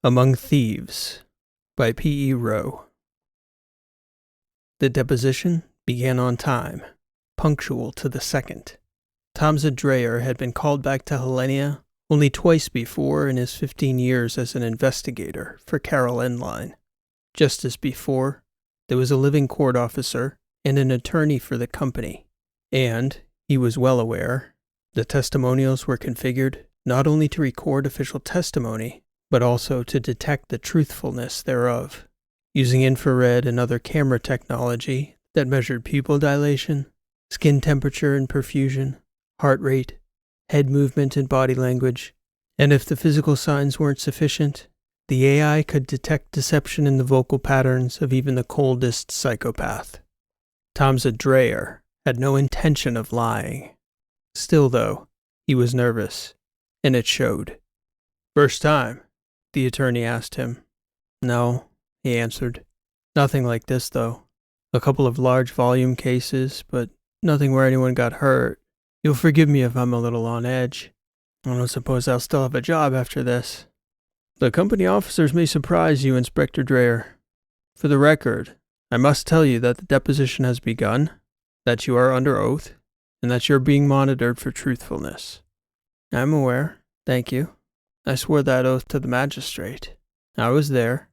Among Thieves by P.E. Rowe. The deposition began on time, punctual to the second. Tamza Dreyer had been called back to Helenia only twice before in his 15 years as an investigator for Carol Line. Just as before, there was a living court officer and an attorney for the company, and, he was well aware, the testimonials were configured not only to record official testimony, but also to detect the truthfulness thereof, using infrared and other camera technology that measured pupil dilation, skin temperature and perfusion, heart rate, head movement and body language, and if the physical signs weren't sufficient, the AI could detect deception in the vocal patterns of even the coldest psychopath. Tamza Dreyer had no intention of lying. Still, though, he was nervous, and it showed. "First time?" the attorney asked him. "No," he answered. "Nothing like this, though. A couple of large volume cases, but nothing where anyone got hurt. You'll forgive me if I'm a little on edge. I don't suppose I'll still have a job after this." "The company officers may surprise you, Inspector Dreyer. For the record, I must tell you that the deposition has begun, that you are under oath, and that you're being monitored for truthfulness." "I'm aware, thank you. I swore that oath to the magistrate. I was there."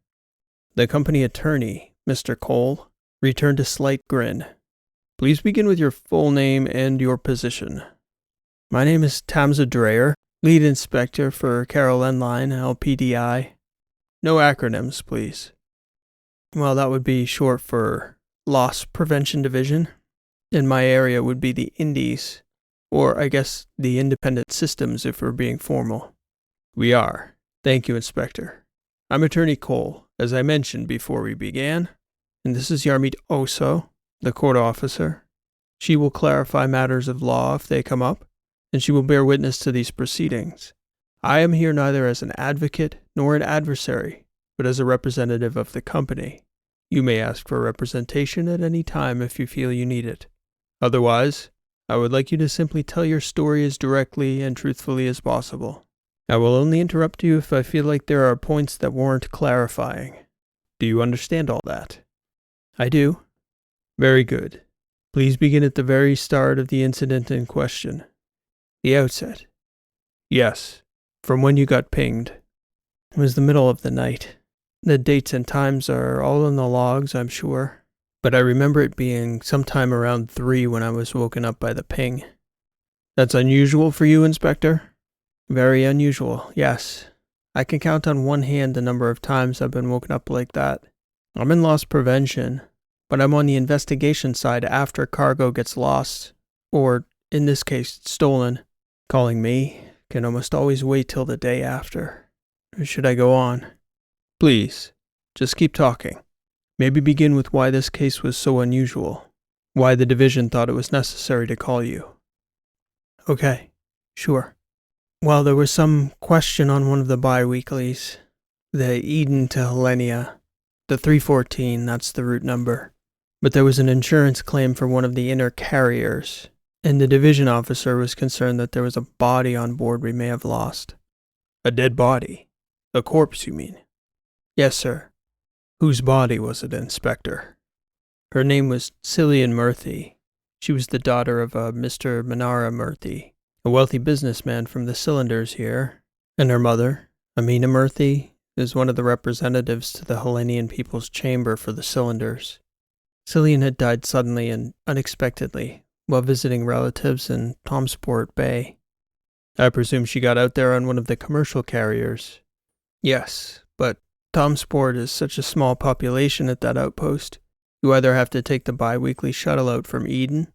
The company attorney, Mr. Cole, returned a slight grin. "Please begin with your full name and your position." "My name is Tamza Dreyer, lead inspector for Carol Line, LPDI. No acronyms, please." "Well, that would be short for Loss Prevention Division. In my area would be the Indies, or I guess the Independent Systems if we're being formal." "We are. Thank you, Inspector. I'm Attorney Cole, as I mentioned before we began, and this is Yarmit Oso, the court officer. She will clarify matters of law if they come up, and she will bear witness to these proceedings. I am here neither as an advocate nor an adversary, but as a representative of the company. You may ask for representation at any time if you feel you need it. Otherwise, I would like you to simply tell your story as directly and truthfully as possible. I will only interrupt you if I feel like there are points that warrant clarifying. Do you understand all that?" "I do." "Very good. Please begin at the very start of the incident in question." "The outset?" "Yes. From when you got pinged." "It was the middle of the night. The dates and times are all in the logs, I'm sure. But I remember it being sometime around 3 when I was woken up by the ping." "That's unusual for you, Inspector?" "Very unusual, yes. I can count on one hand the number of times I've been woken up like that. I'm in loss prevention, but I'm on the investigation side after cargo gets lost, or, in this case, stolen. Calling me can almost always wait till the day after. Should I go on?" "Please, just keep talking. Maybe begin with why this case was so unusual, why the division thought it was necessary to call you." "Okay, sure. Well, there was some question on one of the bi-weeklies, the Eden to Helenia, the 314, that's the route number. But there was an insurance claim for one of the inner carriers, and the division officer was concerned that there was a body on board we may have lost." "A dead body? A corpse, you mean?" "Yes, sir." "Whose body was it, Inspector?" "Her name was Cillian Murthy. She was the daughter of a Mr. Manara Murthy, a wealthy businessman from the Cylinders here, and her mother, Amina Murthy, is one of the representatives to the Hellenian People's Chamber for the Cylinders. Cillian had died suddenly and unexpectedly while visiting relatives in Tomsport Bay. I presume she got out there on one of the commercial carriers." "Yes, but Tomsport is such a small population at that outpost. You either have to take the bi-weekly shuttle out from Eden,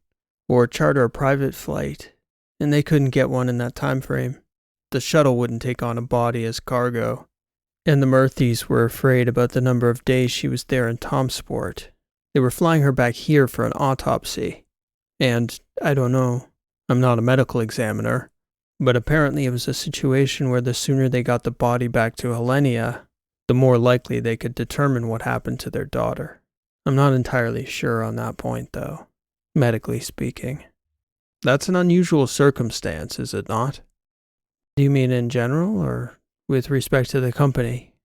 or charter a private flight, and they couldn't get one in that time frame. The shuttle wouldn't take on a body as cargo, and the Murthys were afraid about the number of days she was there in Tomsport. They were flying her back here for an autopsy. And, I don't know, I'm not a medical examiner, but apparently it was a situation where the sooner they got the body back to Helenia, the more likely they could determine what happened to their daughter. I'm not entirely sure on that point, though, medically speaking." "That's an unusual circumstance, is it not?" "Do you mean in general, or with respect to the company?"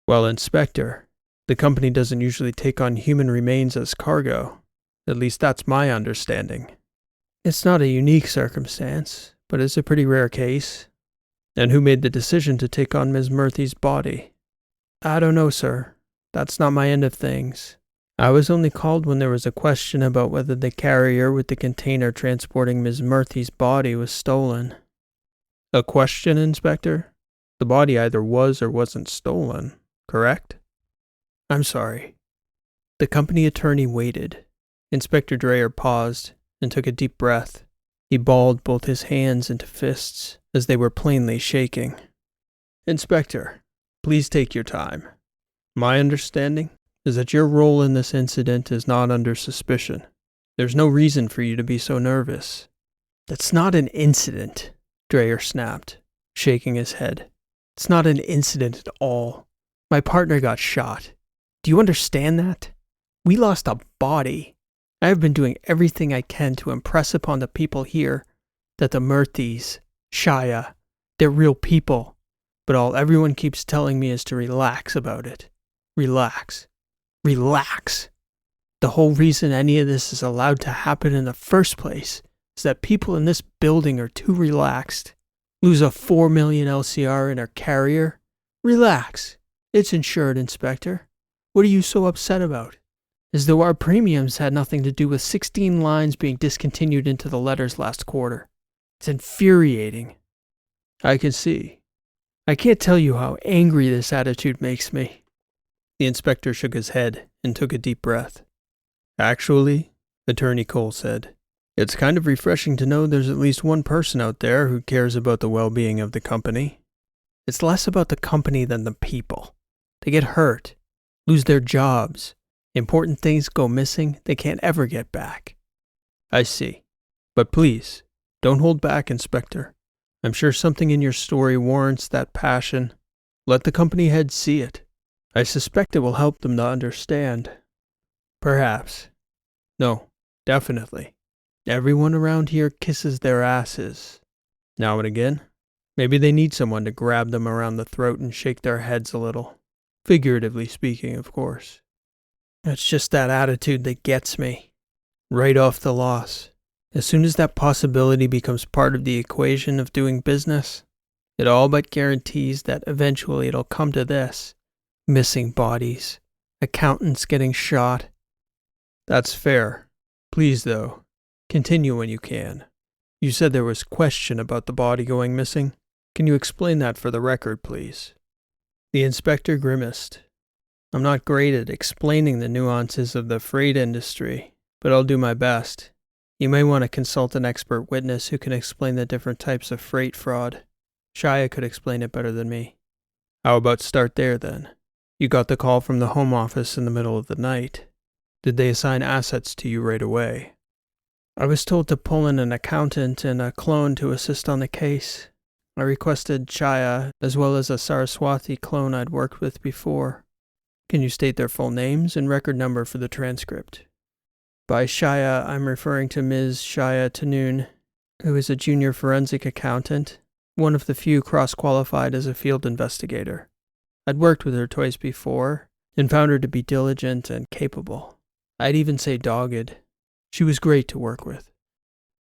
Well, Inspector, the company doesn't usually take on human remains as cargo. At least that's my understanding. It's not a unique circumstance, but it's a pretty rare case. And who made the decision to take on Ms. Murthy's body? I don't know, sir. That's not my end of things. I was only called when there was a question about whether the carrier with the container transporting Ms. Murthy's body was stolen. A question, Inspector? The body either was or wasn't stolen, correct? I'm sorry. The company attorney waited. Inspector Dreyer paused and took a deep breath. He balled both his hands into fists, as they were plainly shaking. Inspector, please take your time. My understanding is that your role in this incident is not under suspicion. There's no reason for you to be so nervous. That's not an incident, Dreyer snapped, shaking his head. It's not an incident at all. My partner got shot. Do you understand that? We lost a body. I have been doing everything I can to impress upon the people here that the Murthys, SFIA, they're real people. But all everyone keeps telling me is to relax about it. Relax. Relax. The whole reason any of this is allowed to happen in the first place is that people in this building are too relaxed. Lose a 4 million LCR in our carrier? Relax. It's insured, Inspector. What are you so upset about? As though our premiums had nothing to do with 16 lines being discontinued into the letters last quarter. It's infuriating. I can see. I can't tell you how angry this attitude makes me. The inspector shook his head and took a deep breath. Actually, Attorney Cole said, it's kind of refreshing to know there's at least one person out there who cares about the well-being of the company. It's less about the company than the people. They get hurt, lose their jobs. Important things go missing they can't ever get back. I see. But please, don't hold back, Inspector. I'm sure something in your story warrants that passion. Let the company heads see it. I suspect it will help them to understand. Perhaps. No, definitely. Everyone around here kisses their asses. Now and again, maybe they need someone to grab them around the throat and shake their heads a little. Figuratively speaking, of course. It's just that attitude that gets me. Right off the loss. As soon as that possibility becomes part of the equation of doing business, it all but guarantees that eventually it'll come to this. Missing bodies. Accountants getting shot. That's fair. Please, though, continue when you can. You said there was question about the body going missing. Can you explain that for the record, please? The inspector grimaced. I'm not great at explaining the nuances of the freight industry, but I'll do my best. You may want to consult an expert witness who can explain the different types of freight fraud. SFIA could explain it better than me. How about start there, then? You got the call from the Home Office in the middle of the night. Did they assign assets to you right away? I was told to pull in an accountant and a clone to assist on the case. I requested Chaya as well as a Saraswati clone I'd worked with before. Can you state their full names and record number for the transcript? By Shaya, I'm referring to Ms. Shaya Tanoon, who is a junior forensic accountant, one of the few cross-qualified as a field investigator. I'd worked with her twice before, and found her to be diligent and capable. I'd even say dogged. She was great to work with.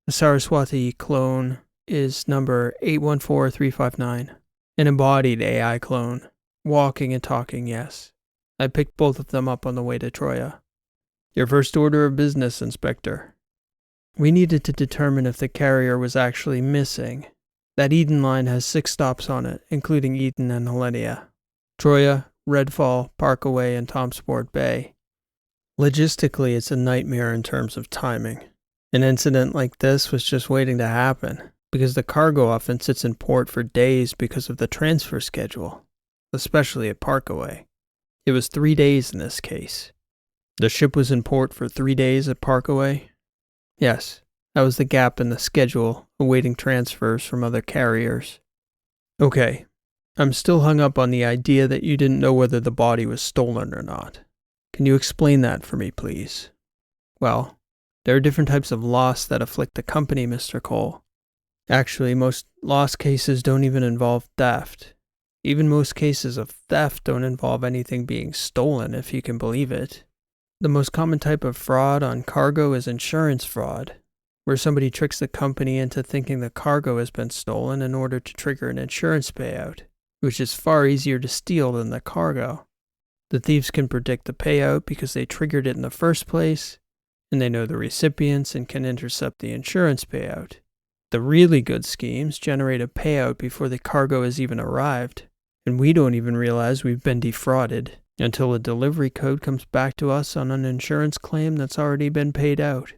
The Saraswati clone is number 814359, an embodied AI clone. Walking and talking, yes. I picked both of them up on the way to Troya. Your first order of business, Inspector. We needed to determine if the carrier was actually missing. That Eden line has 6 stops on it, including Eden and Helenia. Troya, Redfall, Parkaway, and Tomsport Bay. Logistically, it's a nightmare in terms of timing. An incident like this was just waiting to happen, because the cargo often sits in port for days because of the transfer schedule, especially at Parkaway. It was 3 days in this case. The ship was in port for 3 days at Parkaway? Yes, that was the gap in the schedule, awaiting transfers from other carriers. Okay, I'm still hung up on the idea that you didn't know whether the body was stolen or not. Can you explain that for me, please? Well, there are different types of loss that afflict the company, Mr. Cole. Actually, most loss cases don't even involve theft. Even most cases of theft don't involve anything being stolen, if you can believe it. The most common type of fraud on cargo is insurance fraud, where somebody tricks the company into thinking the cargo has been stolen in order to trigger an insurance payout, which is far easier to steal than the cargo. The thieves can predict the payout because they triggered it in the first place, and they know the recipients and can intercept the insurance payout. The really good schemes generate a payout before the cargo has even arrived, and we don't even realize we've been defrauded until a delivery code comes back to us on an insurance claim that's already been paid out.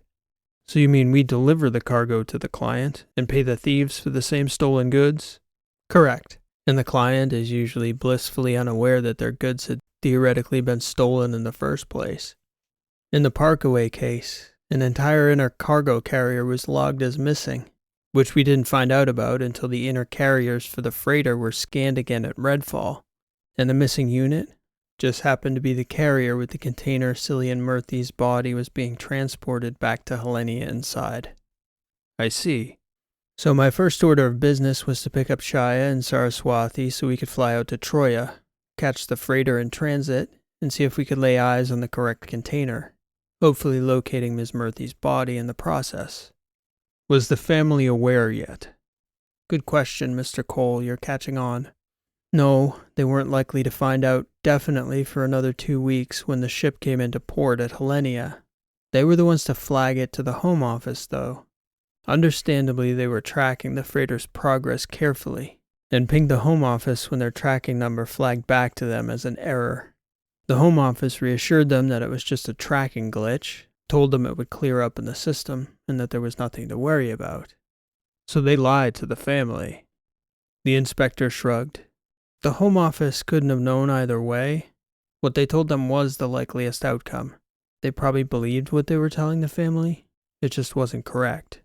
So you mean we deliver the cargo to the client and pay the thieves for the same stolen goods? Correct. And the client is usually blissfully unaware that their goods had theoretically been stolen in the first place. In the Parkaway case, an entire inner cargo carrier was logged as missing, which we didn't find out about until the inner carriers for the freighter were scanned again at Redfall, and the missing unit just happened to be the carrier with the container Cillian Murthy's body was being transported back to Helenia inside. I see. So my first order of business was to pick up Shia and Saraswati so we could fly out to Troya, catch the freighter in transit, and see if we could lay eyes on the correct container, hopefully locating Ms. Murthy's body in the process. Was the family aware yet? Good question, Mr. Cole, you're catching on. No, they weren't likely to find out definitely for another 2 weeks when the ship came into port at Helenia. They were the ones to flag it to the Home Office, though. Understandably, they were tracking the freighter's progress carefully, and pinged the Home Office when their tracking number flagged back to them as an error. The Home Office reassured them that it was just a tracking glitch, told them it would clear up in the system, and that there was nothing to worry about. So they lied to the family. The inspector shrugged. The Home Office couldn't have known either way. What they told them was the likeliest outcome. They probably believed what they were telling the family. It just wasn't correct.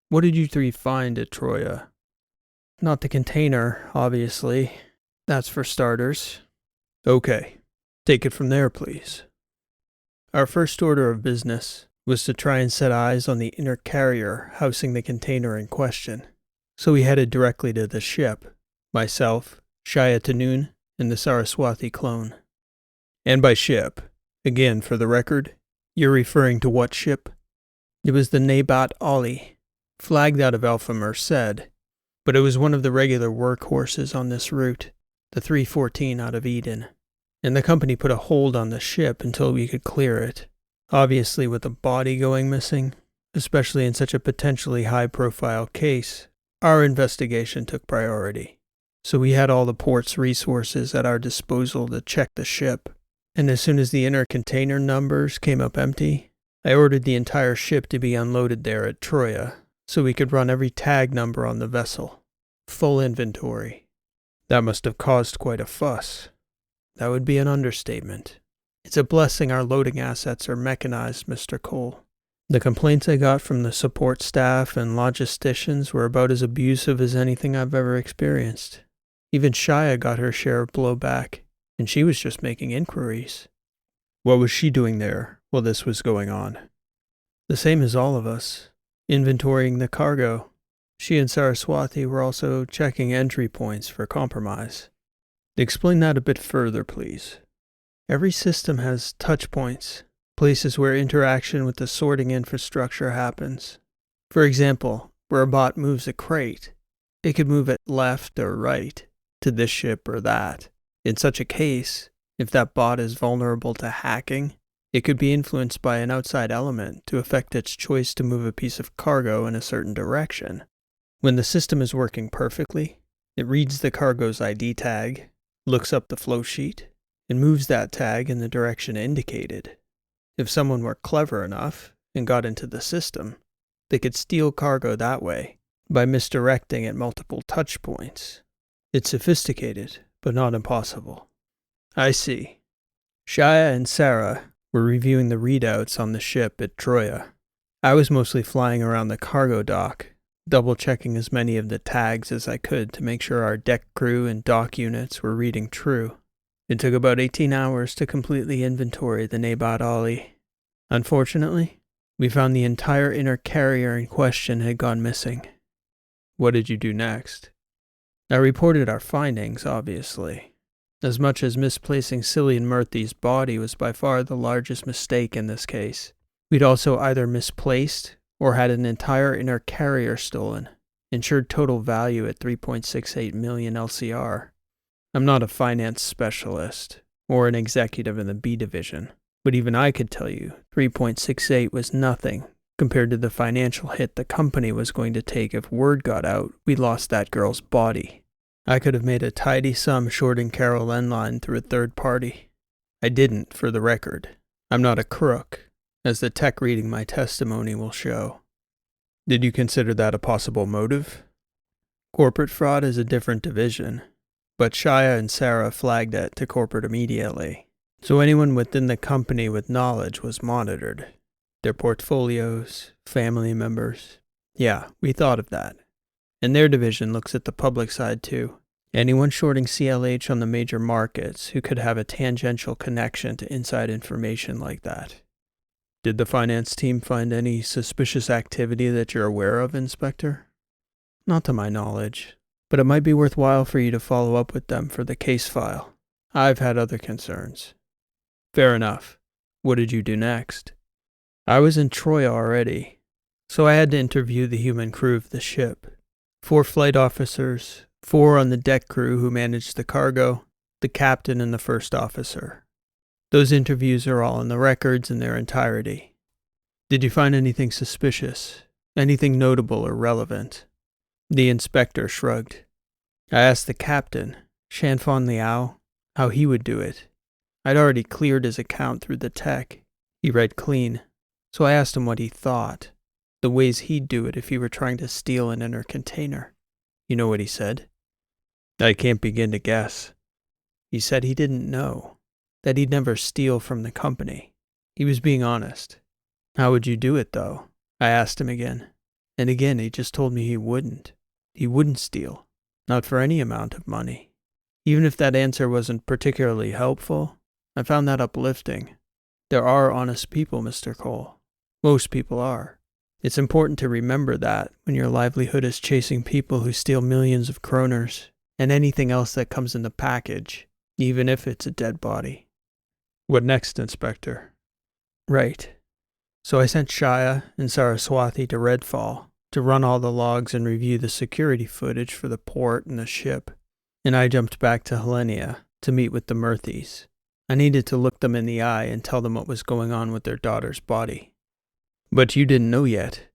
What did you three find at Troya? Not the container, obviously. That's for starters. Okay. Take it from there, please. Our first order of business was to try and set eyes on the inner carrier housing the container in question. So we headed directly to the ship. Myself, Shia Tanoon, and the Saraswati clone. And by ship, again for the record, you're referring to what ship? It was the Nabat Ali, flagged out of Alpha Merced, but it was one of the regular workhorses on this route, the 314 out of Eden. And the company put a hold on the ship until we could clear it. Obviously, with a body going missing, especially in such a potentially high-profile case, our investigation took priority. So we had all the port's resources at our disposal to check the ship. And as soon as the inner container numbers came up empty, I ordered the entire ship to be unloaded there at Troya, so we could run every tag number on the vessel. Full inventory. That must have caused quite a fuss. That would be an understatement. It's a blessing our loading assets are mechanized, Mr. Cole. The complaints I got from the support staff and logisticians were about as abusive as anything I've ever experienced. Even Shia got her share of blowback, and she was just making inquiries. What was she doing there while this was going on? The same as all of us, inventorying the cargo. She and Saraswati were also checking entry points for compromise. Explain that a bit further, please. Every system has touch points, places where interaction with the sorting infrastructure happens. For example, where a bot moves a crate, it could move it left or right, to this ship or that. In such a case, if that bot is vulnerable to hacking, it could be influenced by an outside element to affect its choice to move a piece of cargo in a certain direction. When the system is working perfectly, it reads the cargo's ID tag, looks up the flow sheet, and moves that tag in the direction indicated. If someone were clever enough and got into the system, they could steal cargo that way by misdirecting at multiple touch points. It's sophisticated, but not impossible. I see. Shia and Sarah were reviewing the readouts on the ship at Troya. I was mostly flying around the cargo dock, double-checking as many of the tags as I could to make sure our deck crew and dock units were reading true. It took about 18 hours to completely inventory the Nabat Ali. Unfortunately, we found the entire inner carrier in question had gone missing. What did you do next? I reported our findings, obviously. As much as misplacing Cillian Murthy's body was by far the largest mistake in this case, we'd also either misplaced or had an entire inner carrier stolen, insured total value at 3.68 million LCR. I'm not a finance specialist or an executive in the B division, but even I could tell you 3.68 was nothing compared to the financial hit the company was going to take if word got out we lost that girl's body. I could have made a tidy sum shorting Carol Enline through a third party. I didn't, for the record. I'm not a crook, as the tech reading my testimony will show. Did you consider that a possible motive? Corporate fraud is a different division, but Shia and Sarah flagged it to corporate immediately, so anyone within the company with knowledge was monitored. Their portfolios, family members. Yeah, we thought of that. And their division looks at the public side too. Anyone shorting CLH on the major markets who could have a tangential connection to inside information like that. Did the finance team find any suspicious activity that you're aware of, Inspector? Not to my knowledge, but it might be worthwhile for you to follow up with them for the case file. I've had other concerns. Fair enough. What did you do next? I was in Troy already, so I had to interview the human crew of the ship. 4 flight officers, 4 on the deck crew who managed the cargo, the captain and the first officer. Those interviews are all in the records in their entirety. Did you find anything suspicious? Anything notable or relevant? The inspector shrugged. I asked the captain, Shanfan Liao, how he would do it. I'd already cleared his account through the tech. He read clean, so I asked him what he thought, the ways he'd do it if he were trying to steal an inner container. You know what he said? I can't begin to guess. He said he didn't know, that he'd never steal from the company. He was being honest. How would you do it, though? I asked him again. And again, he just told me he wouldn't. He wouldn't steal. Not for any amount of money. Even if that answer wasn't particularly helpful, I found that uplifting. There are honest people, Mr. Cole. Most people are. It's important to remember that when your livelihood is chasing people who steal millions of kroners and anything else that comes in the package, even if it's a dead body. What next, Inspector? Right. So I sent Shia and Saraswati to Redfall to run all the logs and review the security footage for the port and the ship, and I jumped back to Helenia to meet with the Murthys. I needed to look them in the eye and tell them what was going on with their daughter's body. But you didn't know yet.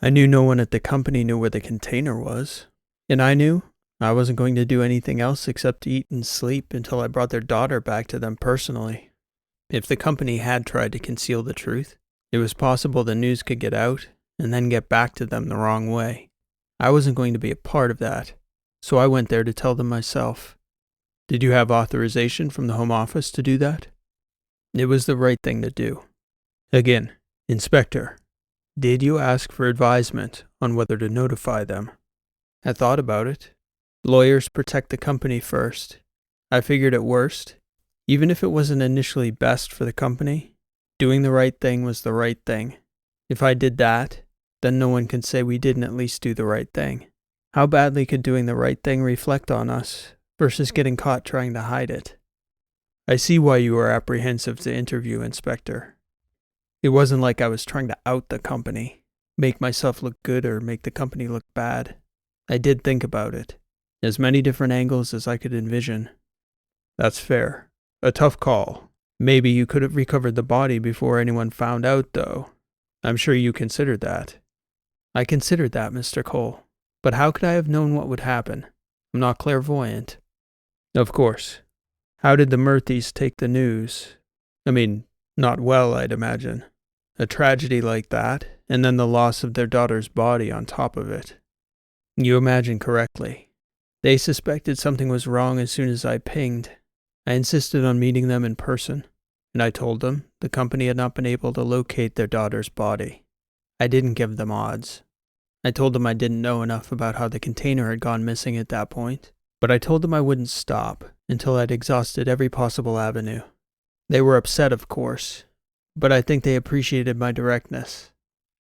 I knew no one at the company knew where the container was, and I knew I wasn't going to do anything else except eat and sleep until I brought their daughter back to them personally. If the company had tried to conceal the truth, it was possible the news could get out and then get back to them the wrong way. I wasn't going to be a part of that, so I went there to tell them myself. Did you have authorization from the Home Office to do that? It was the right thing to do. Again, Inspector, did you ask for advisement on whether to notify them? I thought about it. Lawyers protect the company first. I figured at worst, even if it wasn't initially best for the company, doing the right thing was the right thing. If I did that, then no one can say we didn't at least do the right thing. How badly could doing the right thing reflect on us versus getting caught trying to hide it? I see why you were apprehensive to interview, Inspector. It wasn't like I was trying to out the company, make myself look good or make the company look bad. I did think about it. As many different angles as I could envision. That's fair. A tough call. Maybe you could have recovered the body before anyone found out, though. I'm sure you considered that. I considered that, Mr. Cole. But how could I have known what would happen? I'm not clairvoyant. Of course. How did the Murthys take the news? Not well, I'd imagine. A tragedy like that, and then the loss of their daughter's body on top of it. You imagine correctly. They suspected something was wrong as soon as I pinged. I insisted on meeting them in person, and I told them the company had not been able to locate their daughter's body. I didn't give them odds. I told them I didn't know enough about how the container had gone missing at that point, but I told them I wouldn't stop until I'd exhausted every possible avenue. They were upset, of course, but I think they appreciated my directness.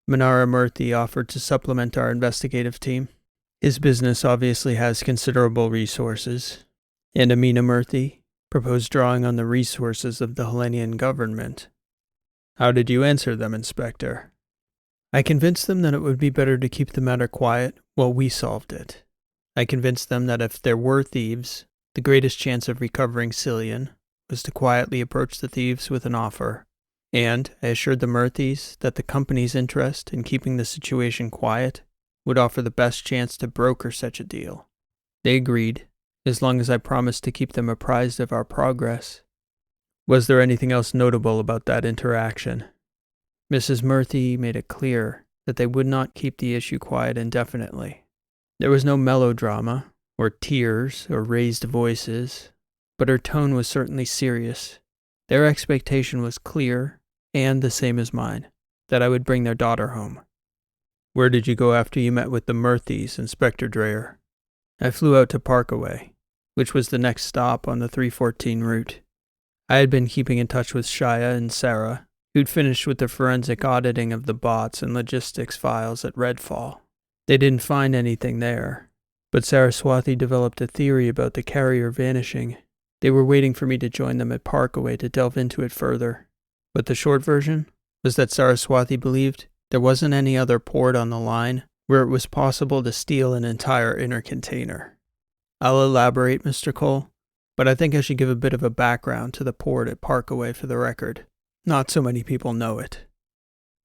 Manara Murthy offered to supplement our investigative team. His business obviously has considerable resources, and Aminamurthy proposed drawing on the resources of the Hellenian government. How did you answer them, Inspector? I convinced them that it would be better to keep the matter quiet while we solved it. I convinced them that if there were thieves, the greatest chance of recovering Cillian was to quietly approach the thieves with an offer, and I assured the Murthys that the company's interest in keeping the situation quiet would offer the best chance to broker such a deal. They agreed, as long as I promised to keep them apprised of our progress. Was there anything else notable about that interaction? Mrs. Murthy made it clear that they would not keep the issue quiet indefinitely. There was no melodrama, or tears, or raised voices, but her tone was certainly serious. Their expectation was clear, and the same as mine, that I would bring their daughter home. Where did you go after you met with the Murthys, Inspector Dreyer? I flew out to Parkaway, which was the next stop on the 314 route. I had been keeping in touch with Shia and Sarah, who'd finished with the forensic auditing of the bots and logistics files at Redfall. They didn't find anything there, but Saraswathi developed a theory about the carrier vanishing. They were waiting for me to join them at Parkaway to delve into it further. But the short version was that Saraswathi believed there wasn't any other port on the line where it was possible to steal an entire inner container. I'll elaborate, Mr. Cole, but I think I should give a bit of a background to the port at Parkaway for the record. Not so many people know it.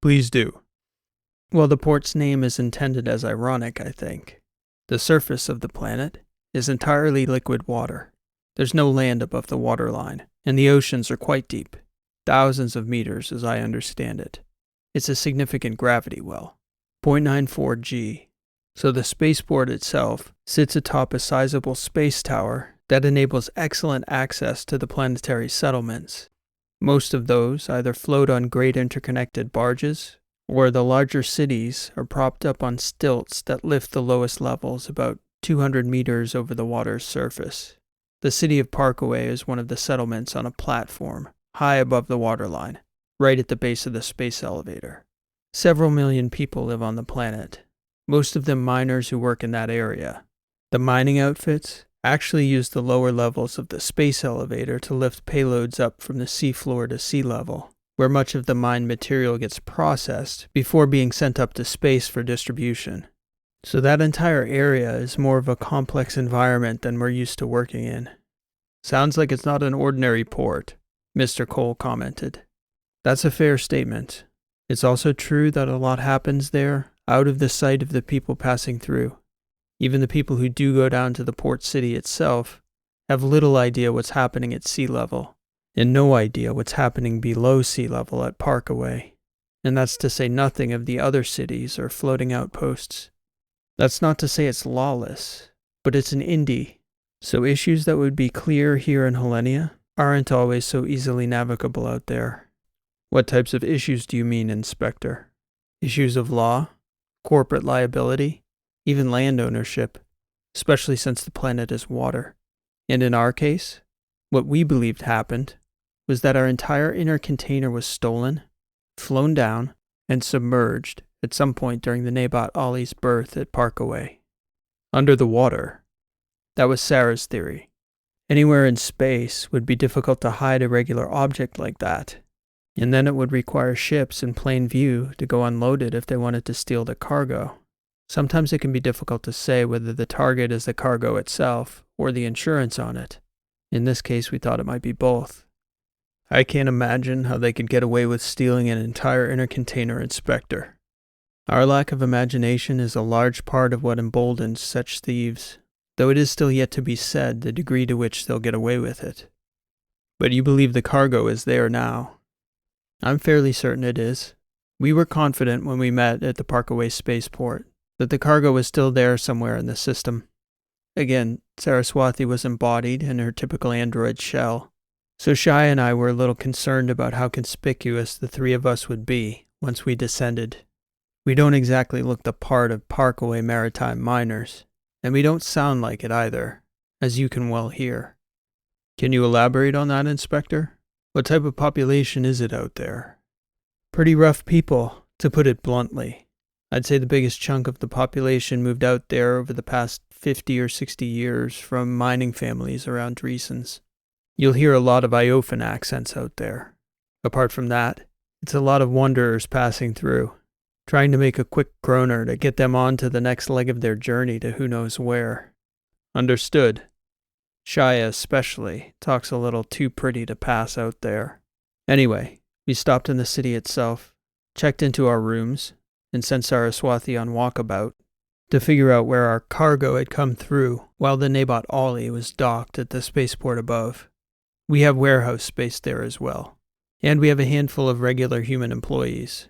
Please do. Well, the port's name is intended as ironic, I think. The surface of the planet is entirely liquid water. There's no land above the waterline, and the oceans are quite deep, thousands of meters as I understand it. It's a significant gravity well, 0.94 G. So the spaceport itself sits atop a sizable space tower that enables excellent access to the planetary settlements. Most of those either float on great interconnected barges, or the larger cities are propped up on stilts that lift the lowest levels about 200 meters over the water's surface. The city of Parkaway is one of the settlements on a platform, high above the waterline, right at the base of the space elevator. Several million people live on the planet, most of them miners who work in that area. The mining outfits actually use the lower levels of the space elevator to lift payloads up from the seafloor to sea level, where much of the mined material gets processed before being sent up to space for distribution. So that entire area is more of a complex environment than we're used to working in. Sounds like it's not an ordinary port, Mr. Cole commented. That's a fair statement. It's also true that a lot happens there out of the sight of the people passing through. Even the people who do go down to the port city itself have little idea what's happening at sea level, and no idea what's happening below sea level at Parkaway. And that's to say nothing of the other cities or floating outposts. That's not to say it's lawless, but it's an indie, so issues that would be clear here in Hellenia aren't always so easily navigable out there. What types of issues do you mean, Inspector? Issues of law, corporate liability, even land ownership, especially since the planet is water. And in our case, what we believed happened was that our entire inner container was stolen, flown down, and submerged at some point during the Nabat Ali's birth at Parkaway. Under the water. That was Sarah's theory. Anywhere in space would be difficult to hide a regular object like that, and then it would require ships in plain view to go unloaded if they wanted to steal the cargo. Sometimes it can be difficult to say whether the target is the cargo itself or the insurance on it. In this case, we thought it might be both. I can't imagine how they could get away with stealing an entire inner container, Inspector. Our lack of imagination is a large part of what emboldens such thieves, though it is still yet to be said the degree to which they'll get away with it. But you believe the cargo is there now? I'm fairly certain it is. We were confident when we met at the Parkaway spaceport that the cargo was still there somewhere in the system. Again, Saraswathi was embodied in her typical android shell, so Shai and I were a little concerned about how conspicuous the three of us would be once we descended. We don't exactly look the part of Parkaway maritime miners, and we don't sound like it either, as you can well hear. Can you elaborate on that, Inspector? What type of population is it out there? Pretty rough people, to put it bluntly. I'd say the biggest chunk of the population moved out there over the past 50 or 60 years from mining families around Dreesens. You'll hear a lot of Iofan accents out there. Apart from that, it's a lot of wanderers passing through, trying to make a quick kroner to get them on to the next leg of their journey to who knows where. Understood. Shia especially talks a little too pretty to pass out there. Anyway, we stopped in the city itself, checked into our rooms, and sent Saraswati on walkabout to figure out where our cargo had come through while the Nabat Ollie was docked at the spaceport above. We have warehouse space there as well, and we have a handful of regular human employees.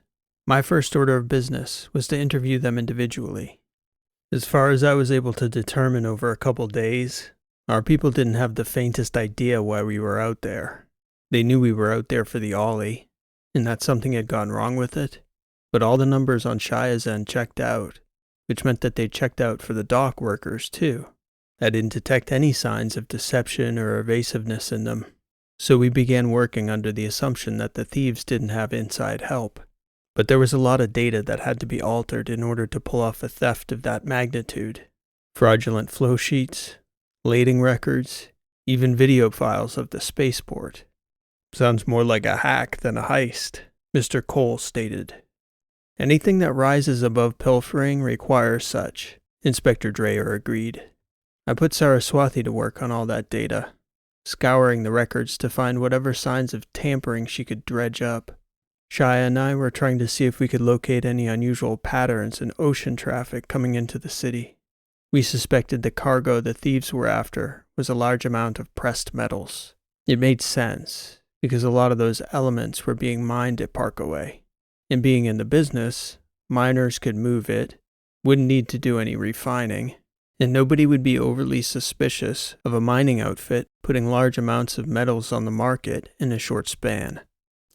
My first order of business was to interview them individually. As far as I was able to determine over a couple days, our people didn't have the faintest idea why we were out there. They knew we were out there for the Ollie, and that something had gone wrong with it. But all the numbers on Shia's end checked out, which meant that they checked out for the dock workers too. I didn't detect any signs of deception or evasiveness in them, so we began working under the assumption that the thieves didn't have inside help. But there was a lot of data that had to be altered in order to pull off a theft of that magnitude. Fraudulent flow sheets, lading records, even video files of the spaceport. Sounds more like a hack than a heist, Mr. Cole stated. Anything that rises above pilfering requires such, Inspector Dreyer agreed. I put Saraswati to work on all that data, scouring the records to find whatever signs of tampering she could dredge up. Shia and I were trying to see if we could locate any unusual patterns in ocean traffic coming into the city. We suspected the cargo the thieves were after was a large amount of pressed metals. It made sense, because a lot of those elements were being mined at Parkaway. And being in the business, miners could move it, wouldn't need to do any refining, and nobody would be overly suspicious of a mining outfit putting large amounts of metals on the market in a short span.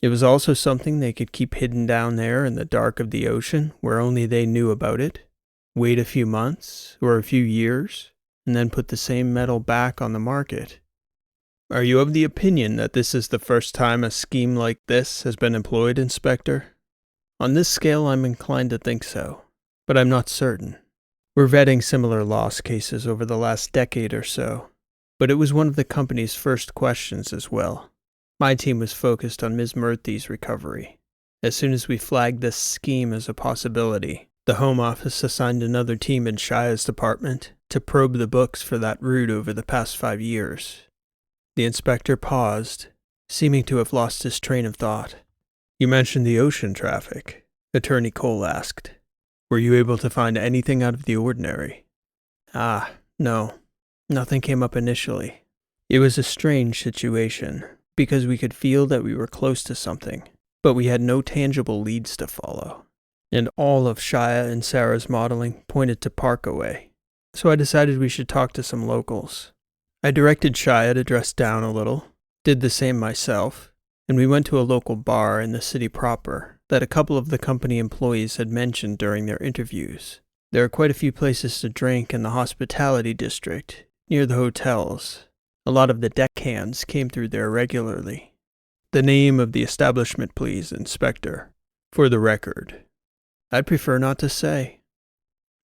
It was also something they could keep hidden down there in the dark of the ocean where only they knew about it, wait a few months or a few years, and then put the same metal back on the market. Are you of the opinion that this is the first time a scheme like this has been employed, Inspector? On this scale, I'm inclined to think so, but I'm not certain. We're vetting similar loss cases over the last decade or so, but it was one of the company's first questions as well. My team was focused on Ms. Murthy's recovery. As soon as we flagged this scheme as a possibility, the Home Office assigned another team in Shia's department to probe the books for that route over the past 5 years. The inspector paused, seeming to have lost his train of thought. You mentioned the ocean traffic, Attorney Cole asked. Were you able to find anything out of the ordinary? No. Nothing came up initially. It was a strange situation, because we could feel that we were close to something, but we had no tangible leads to follow. And all of Shia and Sarah's modeling pointed to Parkaway, so I decided we should talk to some locals. I directed Shia to dress down a little, did the same myself, and we went to a local bar in the city proper that a couple of the company employees had mentioned during their interviews. There are quite a few places to drink in the hospitality district, near the hotels. A lot of the deckhands came through there regularly. The name of the establishment, please, Inspector. For the record. I'd prefer not to say.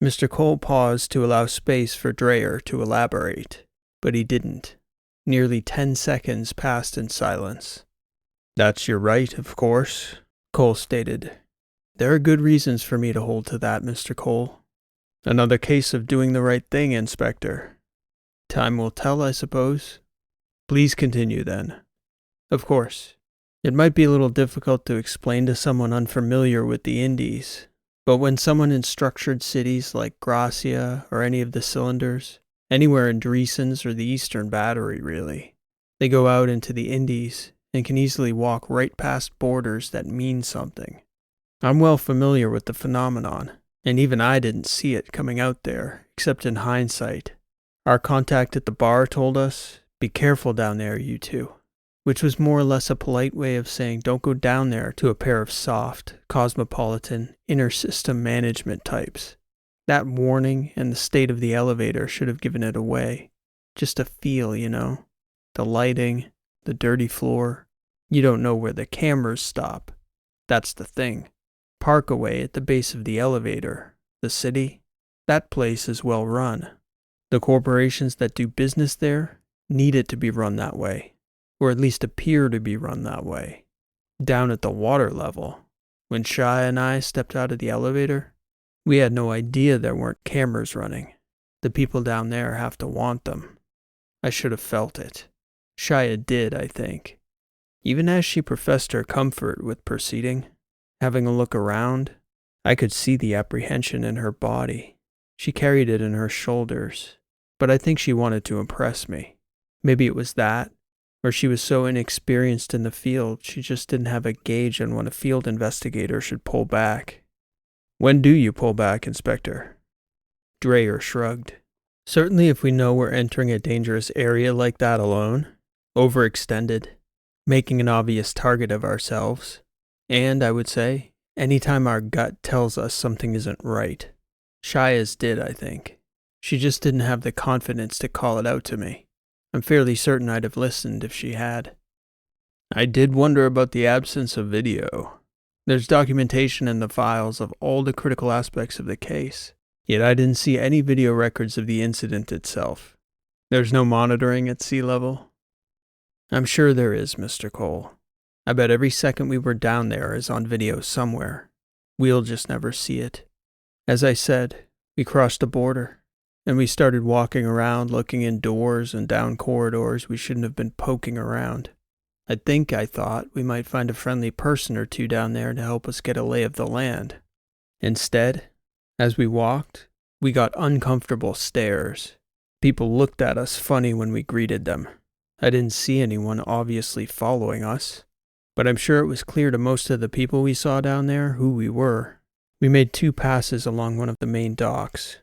Mr. Cole paused to allow space for Dreyer to elaborate, but he didn't. Nearly 10 seconds passed in silence. That's your right, of course, Cole stated. There are good reasons for me to hold to that, Mr. Cole. Another case of doing the right thing, Inspector. Time will tell, I suppose. Please continue, then. Of course. It might be a little difficult to explain to someone unfamiliar with the Indies, but when someone in structured cities like Gracia or any of the cylinders, anywhere in Dreesens or the Eastern Battery, really, they go out into the Indies and can easily walk right past borders that mean something. I'm well familiar with the phenomenon, and even I didn't see it coming out there, except in hindsight. Our contact at the bar told us, be careful down there, you two, which was more or less a polite way of saying don't go down there to a pair of soft, cosmopolitan, inner-system management types. That warning and the state of the elevator should have given it away. Just a feel, you know. The lighting, the dirty floor. You don't know where the cameras stop. That's the thing. Parkaway at the base of the elevator, the city, that place is well run. The corporations that do business there need it to be run that way, or at least appear to be run that way. Down at the water level, when Shia and I stepped out of the elevator, we had no idea there weren't cameras running. The people down there have to want them. I should have felt it. Shia did, I think. Even as she professed her comfort with proceeding, having a look around, I could see the apprehension in her body. She carried it in her shoulders, but I think she wanted to impress me. Maybe it was that, or she was so inexperienced in the field she just didn't have a gauge on when a field investigator should pull back. "When do you pull back, Inspector?" Dreyer shrugged. "Certainly if we know we're entering a dangerous area like that alone, overextended, making an obvious target of ourselves, and, I would say, anytime our gut tells us something isn't right. Shia's did, I think. She just didn't have the confidence to call it out to me. I'm fairly certain I'd have listened if she had. I did wonder about the absence of video. There's documentation in the files of all the critical aspects of the case, yet I didn't see any video records of the incident itself. There's no monitoring at sea level?" "I'm sure there is, Mr. Cole. I bet every second we were down there is on video somewhere. We'll just never see it. As I said, we crossed the border, and we started walking around looking in doors and down corridors we shouldn't have been poking around. I thought we might find a friendly person or two down there to help us get a lay of the land. Instead, as we walked, we got uncomfortable stares. People looked at us funny when we greeted them. I didn't see anyone obviously following us, but I'm sure it was clear to most of the people we saw down there who we were. We made 2 passes along one of the main docks.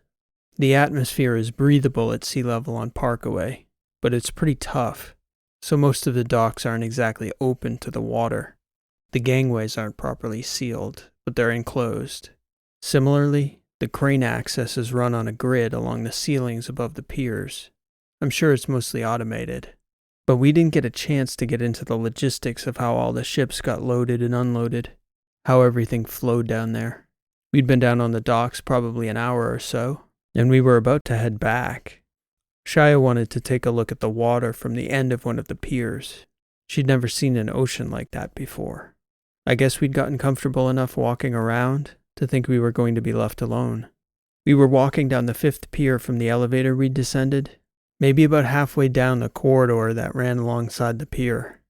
The atmosphere is breathable at sea level on Parkaway, but it's pretty tough, so most of the docks aren't exactly open to the water. The gangways aren't properly sealed, but they're enclosed. Similarly, the crane access is run on a grid along the ceilings above the piers. I'm sure it's mostly automated. But we didn't get a chance to get into the logistics of how all the ships got loaded and unloaded, how everything flowed down there. We'd been down on the docks probably an hour or so, and we were about to head back. Shia wanted to take a look at the water from the end of one of the piers. She'd never seen an ocean like that before. I guess we'd gotten comfortable enough walking around to think we were going to be left alone. We were walking down the 5th pier from the elevator we'd descended, maybe about halfway down the corridor that ran alongside the pier.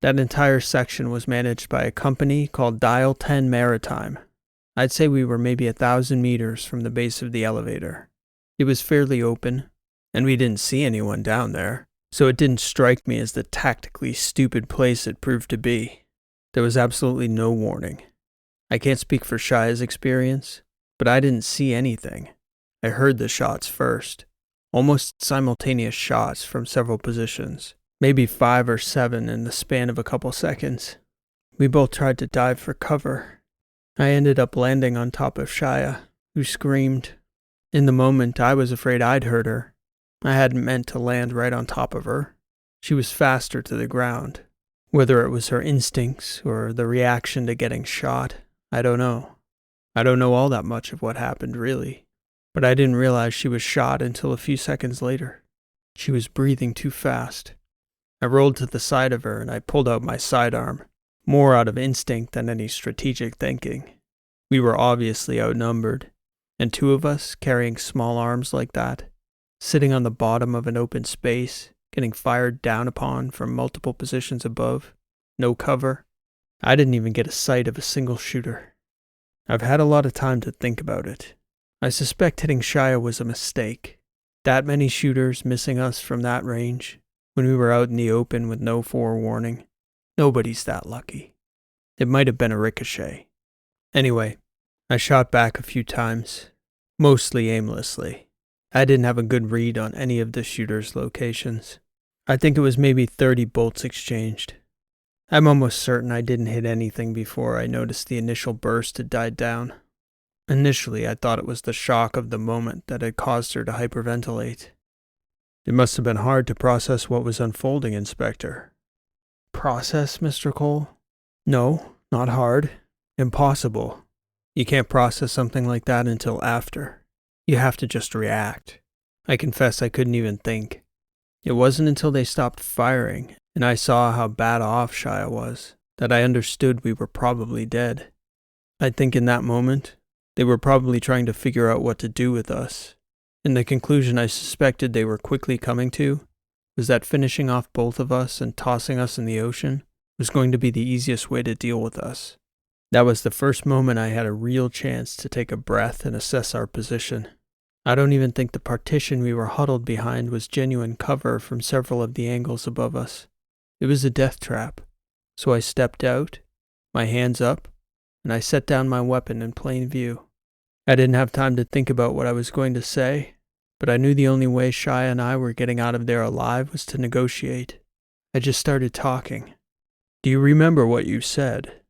That entire section was managed by a company called Dial 10 Maritime. I'd say we were maybe 1,000 meters from the base of the elevator. It was fairly open, and we didn't see anyone down there, so it didn't strike me as the tactically stupid place it proved to be. There was absolutely no warning. I can't speak for Shia's experience, but I didn't see anything. I heard the shots first. Almost simultaneous shots from several positions, maybe 5 or 7 in the span of a couple seconds. We both tried to dive for cover. I ended up landing on top of Shia, who screamed. In the moment, I was afraid I'd hurt her. I hadn't meant to land right on top of her. She was faster to the ground. Whether it was her instincts or the reaction to getting shot, I don't know. I don't know all that much of what happened, really. But I didn't realize she was shot until a few seconds later. She was breathing too fast. I rolled to the side of her and I pulled out my sidearm, more out of instinct than any strategic thinking. We were obviously outnumbered, and 2 of us carrying small arms like that, sitting on the bottom of an open space, getting fired down upon from multiple positions above, no cover. I didn't even get a sight of a single shooter. I've had a lot of time to think about it. I suspect hitting Shia was a mistake. That many shooters missing us from that range, when we were out in the open with no forewarning. Nobody's that lucky. It might have been a ricochet. Anyway, I shot back a few times, mostly aimlessly. I didn't have a good read on any of the shooters' locations. I think it was maybe 30 bolts exchanged. I'm almost certain I didn't hit anything before I noticed the initial burst had died down. Initially, I thought it was the shock of the moment that had caused her to hyperventilate. It must have been hard to process what was unfolding, Inspector. Process, Mr. Cole? No, not hard. Impossible. You can't process something like that until after. You have to just react. I confess I couldn't even think. It wasn't until they stopped firing and I saw how bad off Shia was that I understood we were probably dead. I think in that moment, they were probably trying to figure out what to do with us. And the conclusion I suspected they were quickly coming to was that finishing off both of us and tossing us in the ocean was going to be the easiest way to deal with us. That was the first moment I had a real chance to take a breath and assess our position. I don't even think the partition we were huddled behind was genuine cover from several of the angles above us. It was a death trap. So I stepped out, my hands up, and I set down my weapon in plain view. I didn't have time to think about what I was going to say, but I knew the only way Shia and I were getting out of there alive was to negotiate. I just started talking. Do you remember what you said?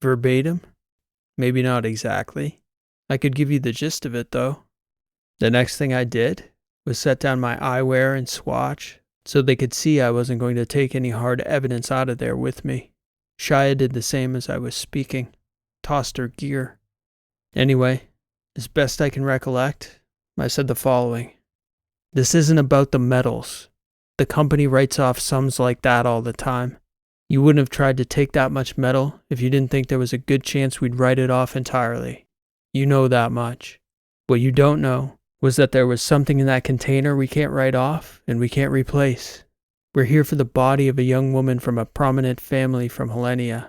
Verbatim? Maybe not exactly. I could give you the gist of it, though. The next thing I did was set down my eyewear and swatch so they could see I wasn't going to take any hard evidence out of there with me. Shia did the same as I was speaking, tossed her gear. Anyway, as best I can recollect, I said the following. This isn't about the metals. The company writes off sums like that all the time. You wouldn't have tried to take that much metal if you didn't think there was a good chance we'd write it off entirely. You know that much. What you don't know was that there was something in that container we can't write off and we can't replace. We're here for the body of a young woman from a prominent family from Helenia.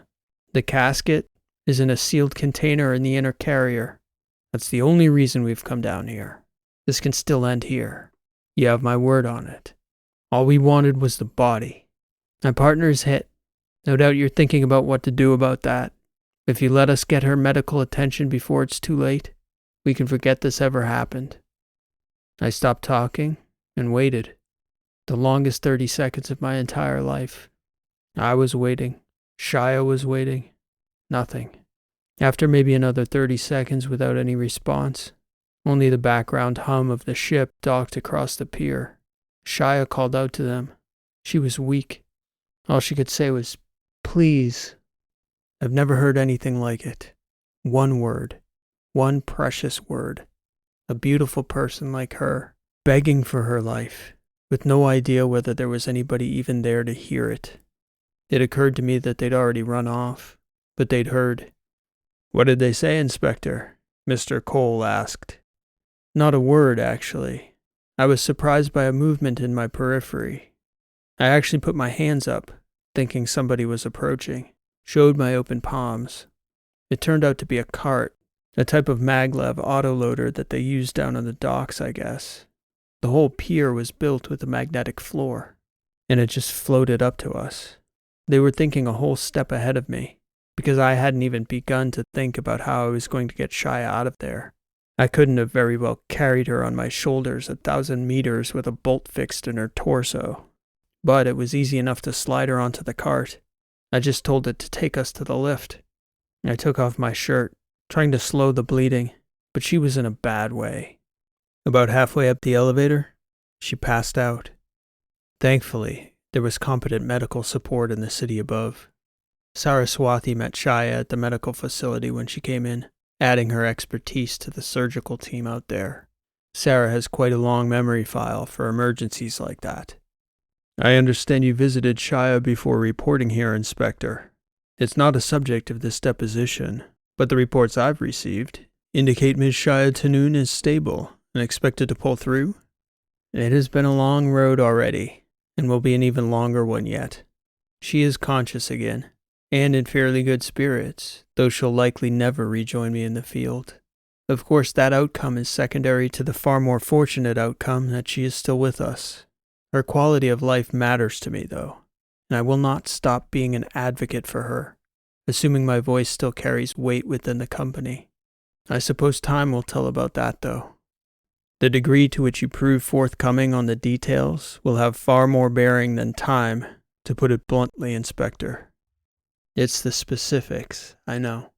The casket is in a sealed container in the inner carrier. That's the only reason we've come down here. This can still end here. You have my word on it. All we wanted was the body. My partner's hit. No doubt you're thinking about what to do about that. If you let us get her medical attention before it's too late, we can forget this ever happened. I stopped talking and waited. The longest 30 seconds of my entire life. I was waiting. Shia was waiting. Nothing. After maybe another 30 seconds without any response, only the background hum of the ship docked across the pier. Shia called out to them. She was weak. All she could say was, "Please." I've never heard anything like it. One word. One precious word. A beautiful person like her, begging for her life, with no idea whether there was anybody even there to hear it. It occurred to me that they'd already run off, but they'd heard. "What did they say, Inspector?" Mr. Cole asked. Not a word, actually. I was surprised by a movement in my periphery. I actually put my hands up, thinking somebody was approaching, showed my open palms. It turned out to be a cart, a type of maglev autoloader that they use down on the docks, I guess. The whole pier was built with a magnetic floor, and it just floated up to us. They were thinking a whole step ahead of me, because I hadn't even begun to think about how I was going to get Shia out of there. I couldn't have very well carried her on my shoulders 1,000 meters with a bolt fixed in her torso, but it was easy enough to slide her onto the cart. I just told it to take us to the lift. I took off my shirt, trying to slow the bleeding, but she was in a bad way. About halfway up the elevator, she passed out. Thankfully, there was competent medical support in the city above. Saraswati met Shia at the medical facility when she came in, adding her expertise to the surgical team out there. Sarah has quite a long memory file for emergencies like that. I understand you visited Shia before reporting here, Inspector. It's not a subject of this deposition, but the reports I've received indicate Ms. Shia Tanoon is stable and expected to pull through. It has been a long road already, and will be an even longer one yet. She is conscious again, and in fairly good spirits, though she'll likely never rejoin me in the field. Of course, that outcome is secondary to the far more fortunate outcome that she is still with us. Her quality of life matters to me, though, and I will not stop being an advocate for her, assuming my voice still carries weight within the company. I suppose time will tell about that, though. The degree to which you prove forthcoming on the details will have far more bearing than time, to put it bluntly, Inspector. It's the specifics, I know.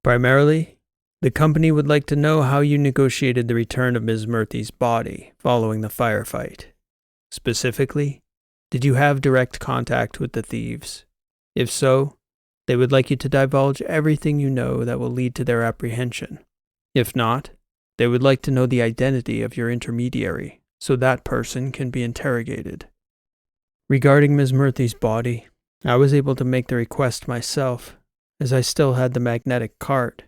Primarily, the company would like to know how you negotiated the return of Ms. Murthy's body following the firefight. Specifically, did you have direct contact with the thieves? If so, They would like you to divulge everything you know that will lead to their apprehension. If not, they would like to know the identity of your intermediary, so that person can be interrogated. Regarding Ms. Murthy's body, I was able to make the request myself, as I still had the magnetic cart.